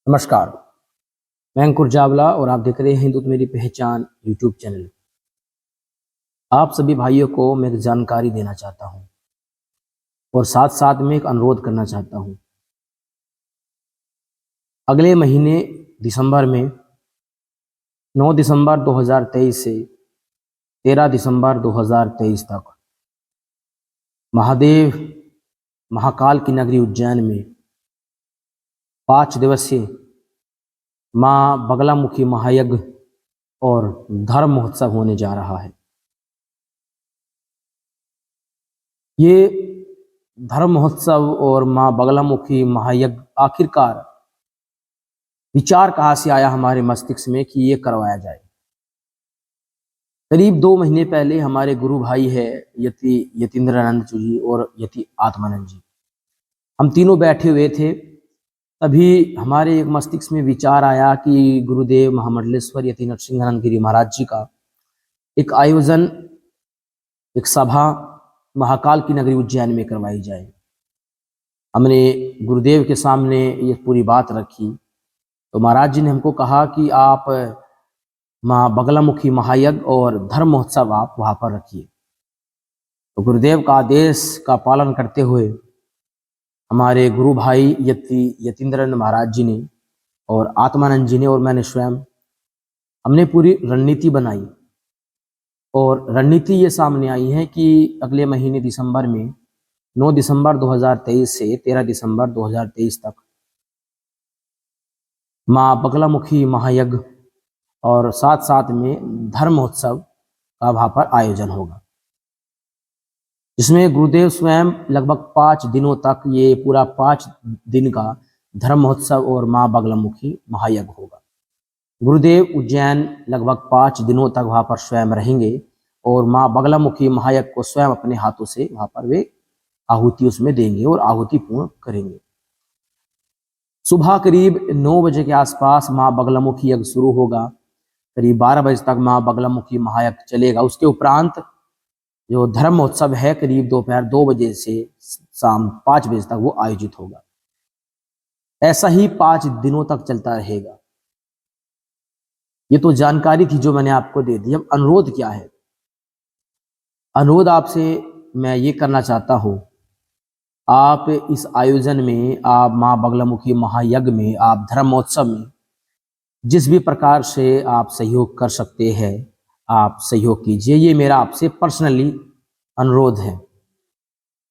नमस्कार। मैं अंकुर चावला और आप देख रहे हैं हिंदुत्व मेरी पहचान यूट्यूब चैनल। आप सभी भाइयों को मैं एक जानकारी देना चाहता हूं और साथ साथ में एक अनुरोध करना चाहता हूं। अगले महीने दिसंबर में 9 दिसंबर 2023 से 13 दिसंबर 2023 तक महादेव महाकाल की नगरी उज्जैन में 5 दिवसीय मां बगलामुखी महायज्ञ और धर्म महोत्सव होने जा रहा है। ये धर्म महोत्सव और मां बगलामुखी महायज्ञ आखिरकार विचार कहाँ से आया हमारे मस्तिष्क में कि ये करवाया जाए। करीब 2 महीने पहले हमारे गुरु भाई है यतीन्द्रानंद जी और यति आत्मानंद जी, हम तीनों बैठे हुए थे। तभी हमारे एक मस्तिष्क में विचार आया कि गुरुदेव महामंडलेश्वर यति नरसिंहानंद गिरी महाराज जी का एक आयोजन, एक सभा महाकाल की नगरी उज्जैन में करवाई जाए। हमने गुरुदेव के सामने ये पूरी बात रखी तो महाराज जी ने हमको कहा कि आप मां बगलामुखी महायज्ञ और धर्म महोत्सव आप वहां पर रखिए। तो गुरुदेव का आदेश का पालन करते हुए हमारे गुरु भाई यतीन्द्रानंद महाराज जी ने और आत्मानंद जी ने और मैंने स्वयं हमने पूरी रणनीति बनाई और रणनीति ये सामने आई है कि अगले महीने दिसंबर में 9 दिसंबर 2023 से 13 दिसंबर 2023 तक मां बगलामुखी महायज्ञ और साथ साथ में धर्म महोत्सव का वहां पर आयोजन होगा, जिसमें गुरुदेव स्वयं लगभग 5 दिनों तक ये पूरा 5 दिन का धर्म महोत्सव और मां बगलामुखी महायज्ञ होगा। गुरुदेव उज्जैन लगभग 5 दिनों तक वहां पर स्वयं रहेंगे और मां बगलामुखी महायज्ञ को स्वयं अपने हाथों से वहां पर वे आहुति उसमें देंगे और आहुति पूर्ण करेंगे। सुबह करीब 9 बजे के आसपास मां बगलामुखी यज्ञ शुरू होगा। करीब 12 बजे तक मां बगलामुखी महायज्ञ चलेगा। उसके उपरांत जो धर्म महोत्सव है करीब दोपहर 2 बजे से शाम 5 बजे तक वो आयोजित होगा। ऐसा ही 5 दिनों तक चलता रहेगा। ये तो जानकारी थी जो मैंने आपको दे दी। अब अनुरोध क्या है? अनुरोध आपसे मैं ये करना चाहता हूँ, आप इस आयोजन में, आप मां बगलामुखी महायज्ञ में, आप धर्म महोत्सव में जिस भी प्रकार से आप सहयोग कर सकते हैं आप सहयोग कीजिए। ये मेरा आपसे पर्सनली अनुरोध है।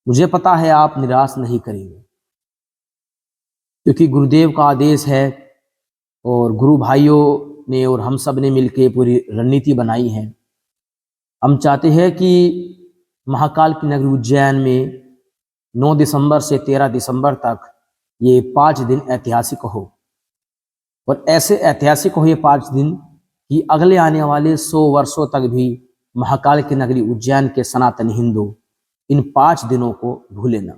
मुझे पता है आप निराश नहीं करेंगे क्योंकि गुरुदेव का आदेश है और गुरु भाइयों ने और हम सब ने मिलकर पूरी रणनीति बनाई है। हम चाहते हैं कि महाकाल की नगरी उज्जैन में 9 दिसंबर से 13 दिसंबर तक ये 5 दिन ऐतिहासिक हो और ऐसे ऐतिहासिक हो ये 5 दिन कि अगले आने वाले 100 वर्षों तक भी महाकाल की नगरी उज्जैन के सनातन हिंदू इन 5 दिनों को भूले ना।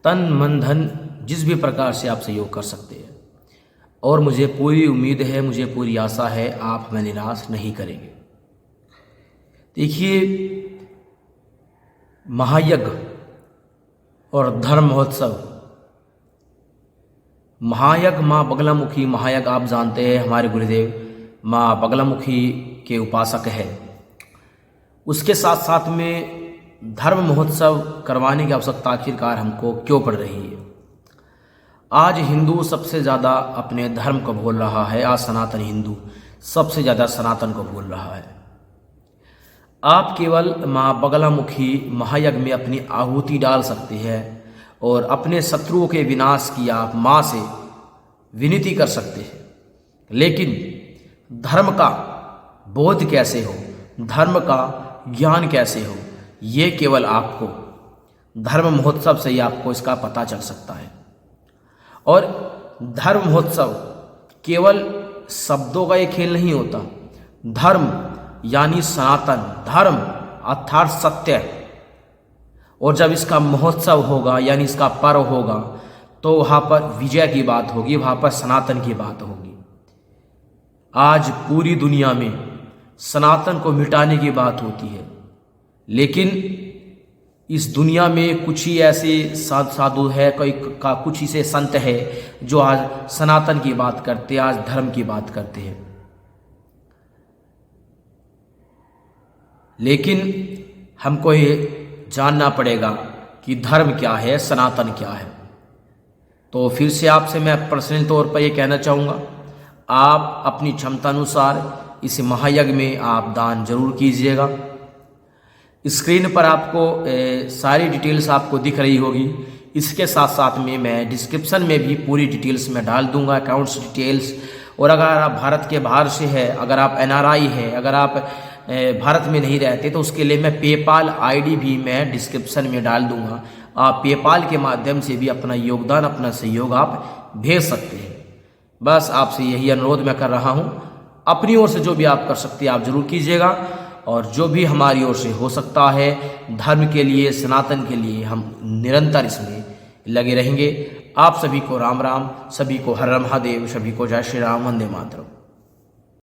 तन मन धन जिस भी प्रकार से आप सहयोग कर सकते हैं और मुझे पूरी उम्मीद है, मुझे पूरी आशा है आप हमें निराश नहीं करेंगे। देखिए, महायज्ञ और धर्म महोत्सव, महायज्ञ मां बगलामुखी महायज्ञ आप जानते हैं हमारे गुरुदेव मां बगलामुखी के उपासक है। उसके साथ साथ में धर्म महोत्सव करवाने की आवश्यकता आखिरकार हमको क्यों पड़ रही है? आज हिंदू सबसे ज़्यादा अपने धर्म को भूल रहा है। आज सनातन हिंदू सबसे ज़्यादा सनातन को भूल रहा है। आप केवल मां बगलामुखी महायज्ञ में अपनी आहुति डाल सकते हैं और अपने शत्रुओं के विनाश की आप मां से विनती कर सकते हैं, लेकिन धर्म का बोध कैसे हो, धर्म का ज्ञान कैसे हो, ये केवल आपको धर्म महोत्सव से ही आपको इसका पता चल सकता है। और धर्म महोत्सव केवल शब्दों का एक खेल नहीं होता। धर्म यानी सनातन, धर्म अर्थात सत्य। और जब इसका महोत्सव होगा यानी इसका पर्व होगा तो वहाँ पर विजय की बात होगी, वहाँ पर सनातन की बात होगी। आज पूरी दुनिया में सनातन को मिटाने की बात होती है, लेकिन इस दुनिया में कुछ ही ऐसे साधु है, कोई का कुछ ही से संत है जो आज सनातन की बात करते हैं, आज धर्म की बात करते हैं। लेकिन हमको ये जानना पड़ेगा कि धर्म क्या है, सनातन क्या है। तो फिर से आपसे मैं पर्सनल तौर पर ये कहना चाहूँगा, आप अपनी क्षमता अनुसार इस महायज्ञ में आप दान जरूर कीजिएगा। स्क्रीन पर आपको सारी डिटेल्स आपको दिख रही होगी। इसके साथ साथ में मैं डिस्क्रिप्शन में भी पूरी डिटेल्स में डाल दूंगा, अकाउंट्स डिटेल्स। और अगर आप भारत के बाहर से है, अगर आप NRI है, अगर आप भारत में नहीं रहते, तो उसके लिए मैं पेपाल ID भी मैं डिस्क्रिप्शन में डाल दूंगा। आप पेपाल के माध्यम से भी अपना योगदान, अपना सहयोग आप भेज सकते हैं। बस आपसे यही अनुरोध मैं कर रहा हूँ। अपनी ओर से जो भी आप कर सकते हैं आप जरूर कीजिएगा, और जो भी हमारी ओर से हो सकता है धर्म के लिए, सनातन के लिए, हम निरंतर इसमें लगे रहेंगे। आप सभी को राम राम, सभी को हर हर महादेव, सभी को जय श्री राम, वंदे मातरम।